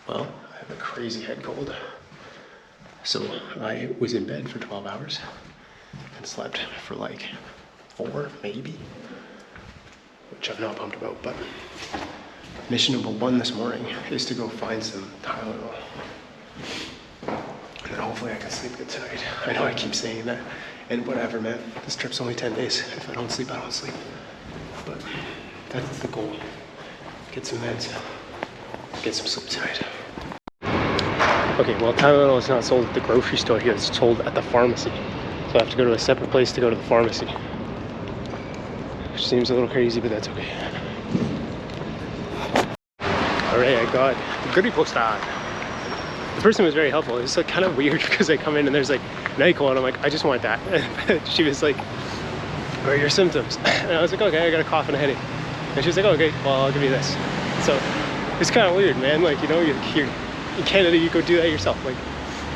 Well, I have a crazy head cold. So I was in bed for 12 hours and slept for like 4 maybe, which I'm not pumped about, but mission number 1 this morning is to go find some Tylenol. And then hopefully I can sleep good tonight. I know I keep saying that, and whatever, man. This trip's only 10 days. If I don't sleep, I don't sleep. But that's the goal. Get some meds, get some sleep tonight. Okay, well, Tylenol is not sold at the grocery store here. It's sold at the pharmacy. So I have to go to a separate place to go to the pharmacy. Which seems a little crazy, but that's okay. Alright, I got the goodie postal. The person was very helpful. It's like kind of weird because I come in and there's like NyQuil and I'm like, I just want that. She was like, what are your symptoms? And I was like, okay, I got a cough and a headache. And she was like, oh, okay, well, I'll give you this. So it's kind of weird, man. Like, you know, you're in Canada, you go do that yourself. Like,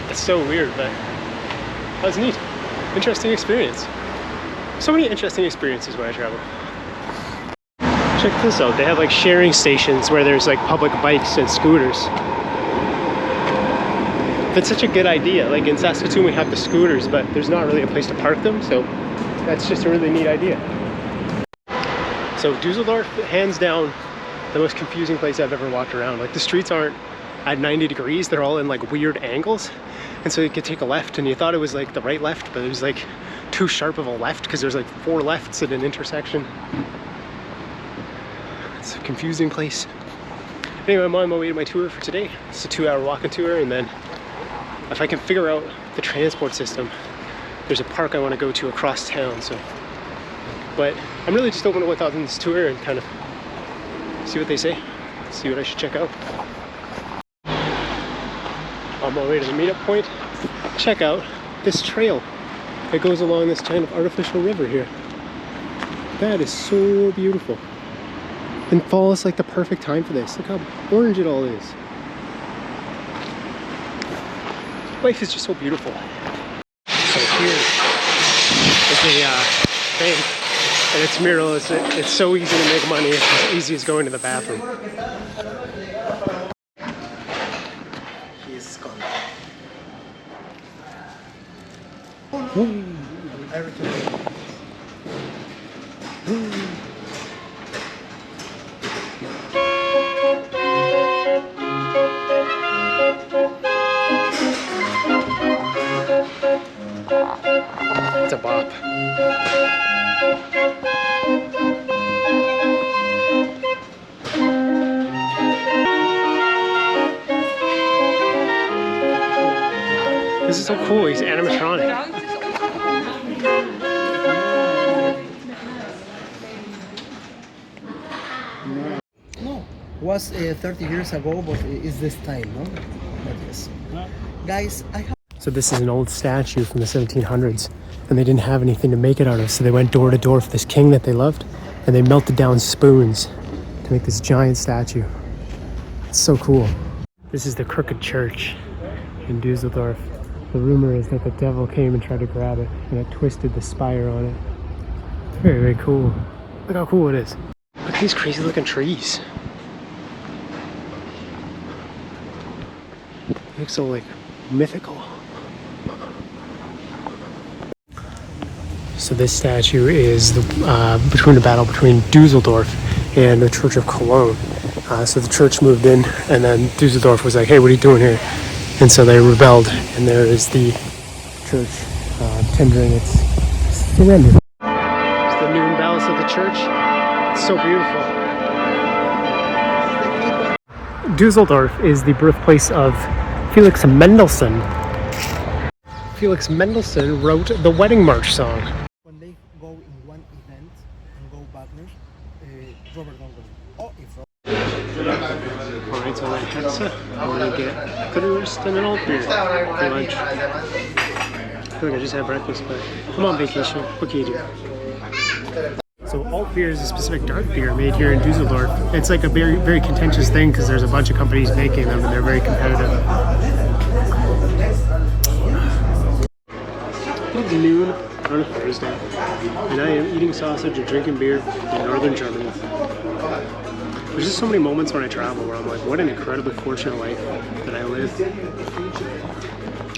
it's so weird, but that was neat. Interesting experience. So many interesting experiences when I travel. Check this out. They have like sharing stations where there's like public bikes and scooters. That's such a good idea. Like in Saskatoon, we have the scooters, but there's not really a place to park them. So that's just a really neat idea. So Dusseldorf, hands down, the most confusing place I've ever walked around. Like the streets aren't at 90 degrees, they're all in like weird angles. And so you could take a left and you thought it was like the right left, but it was like too sharp of a left because there's like 4 lefts at an intersection. It's a confusing place. Anyway, I'm on my way to my tour for today. It's a 2-hour walking tour, and then if I can figure out the transport system, there's a park I want to go to across town. So, but I'm really just open to what's on this tour and kind of see what they say, see what I should check out. On my way to the meetup point, check out this trail that goes along this kind of artificial river here. That is so beautiful. And fall is like the perfect time for this. Look how orange it all is. Life is just so beautiful. So here is the bank, and its mural. It's so easy to make money. It's as easy as going to the bathroom. He's gone. Everything. It's a bop. This is so cool, he's animatronic. No, was 30 years ago, but it's this time, no? But yes. Guys, I have... So this is an old statue from the 1700s, and they didn't have anything to make it out of, so they went door to door for this king that they loved, and they melted down spoons to make this giant statue. It's so cool. This is the Crooked Church in Dusseldorf. The rumor is that the devil came and tried to grab it, and it twisted the spire on it. Very, very cool. Look how cool it is. Look at these crazy looking trees. It looks so like mythical. So this statue is between the battle between Dusseldorf and the Church of Cologne. So the church moved in, and then Dusseldorf was like, hey, what are you doing here? And so they rebelled, and there is the church tendering its surrender. It's the noon bells of the church. It's so beautiful. Dusseldorf is the birthplace of Felix Mendelssohn. Felix Mendelssohn wrote the Wedding March song. When they go in one event and go backwards, Robert don't go. Oh, if Alright, so like pizza, I'm gonna get currywurst and an alt beer for lunch. I feel like I just had breakfast, but I'm on vacation. What can you do? So alt beer is a specific dark beer made here in Dusseldorf. It's like a very, very contentious thing because there's a bunch of companies making them and they're very competitive. It's noon on a Thursday, and I am eating sausage and drinking beer in northern Germany. There's just so many moments when I travel where I'm like, what an incredibly fortunate life that I live.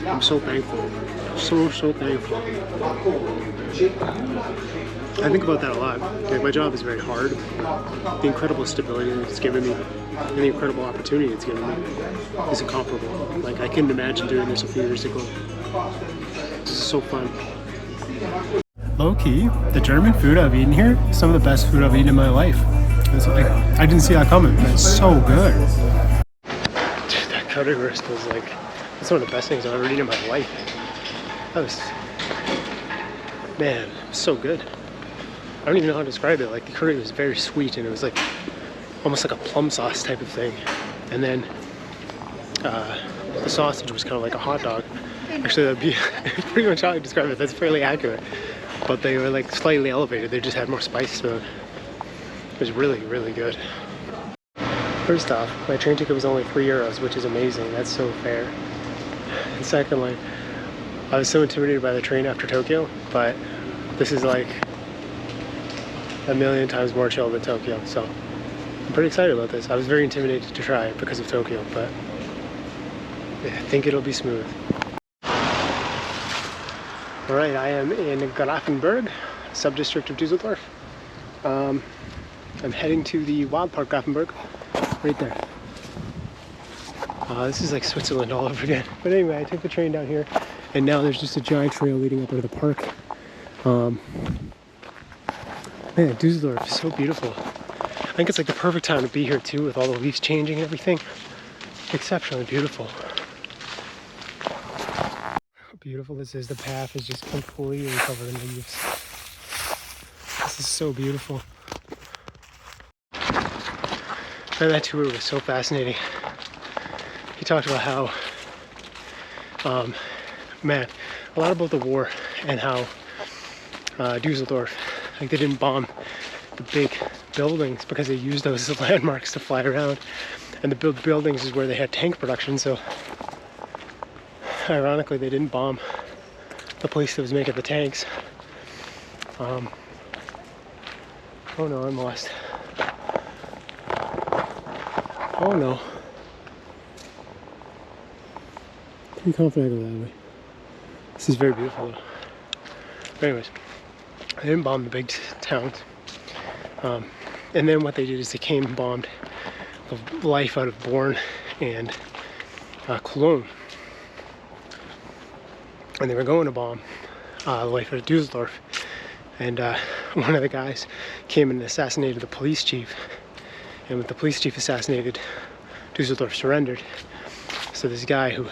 I'm so thankful. So thankful. I think about that a lot. Like, my job is very hard. The incredible stability that it's given me and the incredible opportunity it's given me is incomparable. Like, I couldn't imagine doing this a few years ago. This is so fun. Low-key, the German food I've eaten here is some of the best food I've eaten in my life. It's like, I didn't see that coming, but it's so good. Dude, that currywurst was like, that's one of the best things I've ever eaten in my life. That was, man, so good. I don't even know how to describe it. Like, the curry was very sweet and it was like almost like a plum sauce type of thing. And then the sausage was kind of like a hot dog. Actually, that'd be pretty much how I describe it. That's fairly accurate. But they were like slightly elevated. They just had more spice to it. It was really, really good. First off, my train ticket was only €3, which is amazing. That's so fair. And secondly, I was so intimidated by the train after Tokyo, but this is like a million times more chill than Tokyo, so I'm pretty excited about this. I was very intimidated to try it because of Tokyo, but I think it'll be smooth. Alright, I am in Grafenberg, sub-district of Dusseldorf. I'm heading to the Wildpark Grafenberg, right there. This is like Switzerland all over again. But anyway, I took the train down here, and now there's just a giant trail leading up into the park. Man, Dusseldorf is so beautiful. I think it's like the perfect time to be here too, with all the leaves changing and everything. Exceptionally beautiful. How beautiful this is. The path is just completely covered in leaves. This is so beautiful. And that tour was so fascinating. He talked about how, man, a lot about the war and how Dusseldorf, like, they didn't bomb the big buildings because they used those as landmarks to fly around. And the big buildings is where they had tank production, so ironically they didn't bomb the place that was making the tanks. Oh no, I'm lost. Oh no. I'm confident I go that way. This is very beautiful though. But anyways, they didn't bomb the big towns. And then what they did is they came and bombed the life out of Born and Cologne. And they were going to bomb the life out of Dusseldorf. And one of the guys came and assassinated the police chief. And with the police chief assassinated, Dusseldorf surrendered. So this guy who,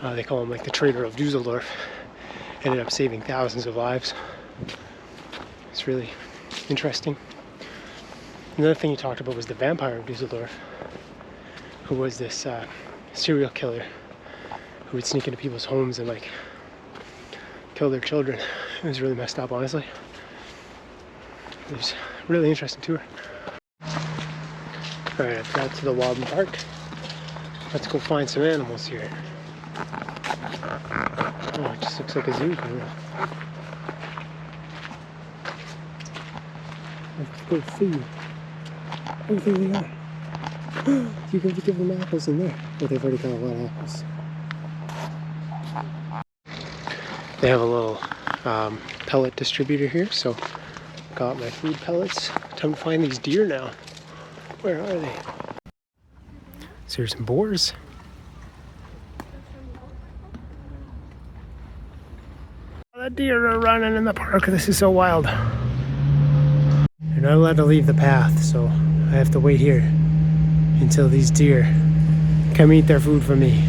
they call him like the traitor of Dusseldorf, ended up saving thousands of lives. It's really interesting. Another thing he talked about was the vampire of Dusseldorf, who was this serial killer who would sneak into people's homes and like kill their children. It was really messed up, honestly. It was a really interesting tour. Alright, I've got to the Wildpark. Let's go find some animals here. Oh, it just looks like a zoo here. Let's go see. Oh, there they are. You can give them apples in there. But they've already got a lot of apples. They have a little pellet distributor here, so got my food pellets. Time to find these deer now. Where are they? So here's some boars. The deer are running in the park. This is so wild. You're not allowed to leave the path, so I have to wait here until these deer come eat their food from me.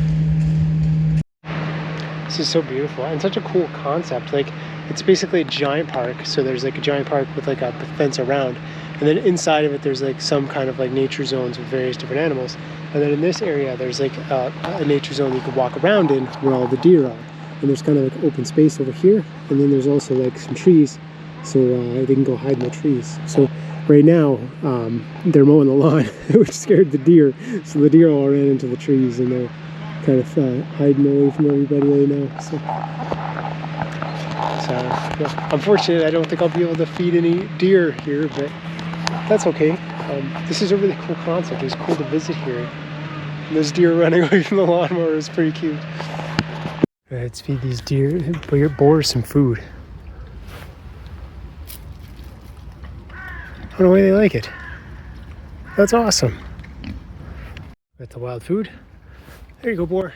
This is so beautiful and such a cool concept. Like, it's basically a giant park, so there's like a giant park with like a fence around, and then inside of it there's like some kind of like nature zones with various different animals, and then in this area there's like a nature zone you can walk around in where all the deer are, and there's kind of like open space over here, and then there's also like some trees, so they can go hide in the trees. So right now they're mowing the lawn, which scared the deer, so the deer all ran into the trees and they're kind of hiding away from everybody right now. So yeah. Unfortunately, I don't think I'll be able to feed any deer here, but that's okay. This is a really cool concept. It was cool to visit here. And those deer running away from the lawnmower was pretty cute. Let's feed these deer, boars some food. I don't know why they like it. That's awesome. Got the wild food. There you go, boar.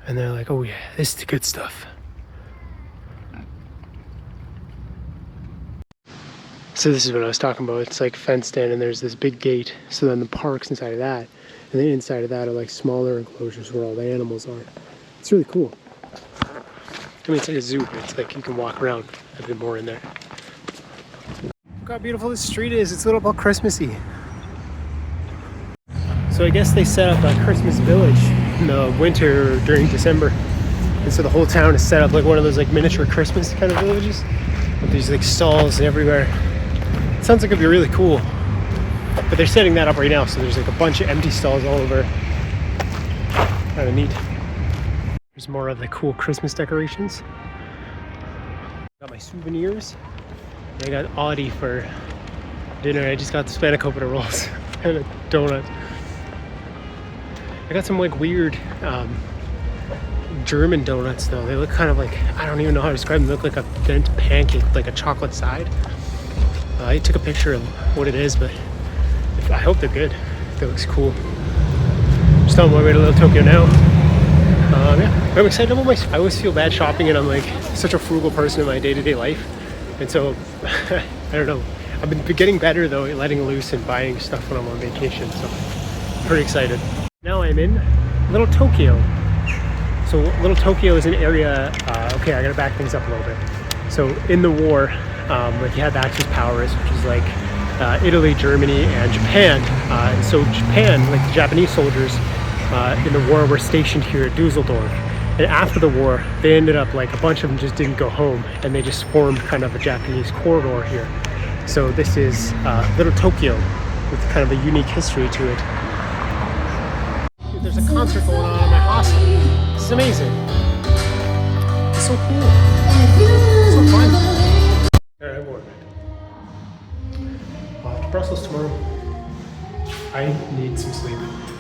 And they're like, oh yeah, this is the good stuff. So this is what I was talking about. It's like fenced in and there's this big gate. So then the park's inside of that. And then inside of that are like smaller enclosures where all the animals are. It's really cool. I mean, it's like a zoo, but it's like you can walk around a bit more in there. Look how beautiful this street is. It's a little bit Christmassy. So I guess they set up a Christmas village in the winter during December. And so the whole town is set up like one of those like miniature Christmas kind of villages with these like stalls everywhere. It sounds like it'd be really cool. But they're setting that up right now, so there's like a bunch of empty stalls all over. Kind of neat. There's more of the cool Christmas decorations. Got my souvenirs. I got Audi for dinner. I just got the spanakopita rolls and a donut. I got some like weird German donuts though. They look kind of like, I don't even know how to describe them. They look like a bent pancake, like a chocolate side. I took a picture of what it is, but I hope they're good. That looks cool. Just on my way to Little Tokyo now. Yeah, I'm excited about my. I always feel bad shopping, and I'm like such a frugal person in my day-to-day life, and so I don't know. I've been getting better though at letting loose and buying stuff when I'm on vacation. So I'm pretty excited. Now I'm in Little Tokyo. So Little Tokyo is an area. Okay, I gotta back things up a little bit. So in the war, like you had the Axis powers, which is like Italy, Germany, and Japan. And so Japan, like the Japanese soldiers in the war, were stationed here at Dusseldorf. And after the war, they ended up like a bunch of them just didn't go home, and they just formed kind of a Japanese corridor here. So this is Little Tokyo with kind of a unique history to it. There's a concert going on in my hostel. This is amazing. It's so cool. It's so fun. Alright, I'm going. I'll have to Brussels tomorrow. I need some sleep.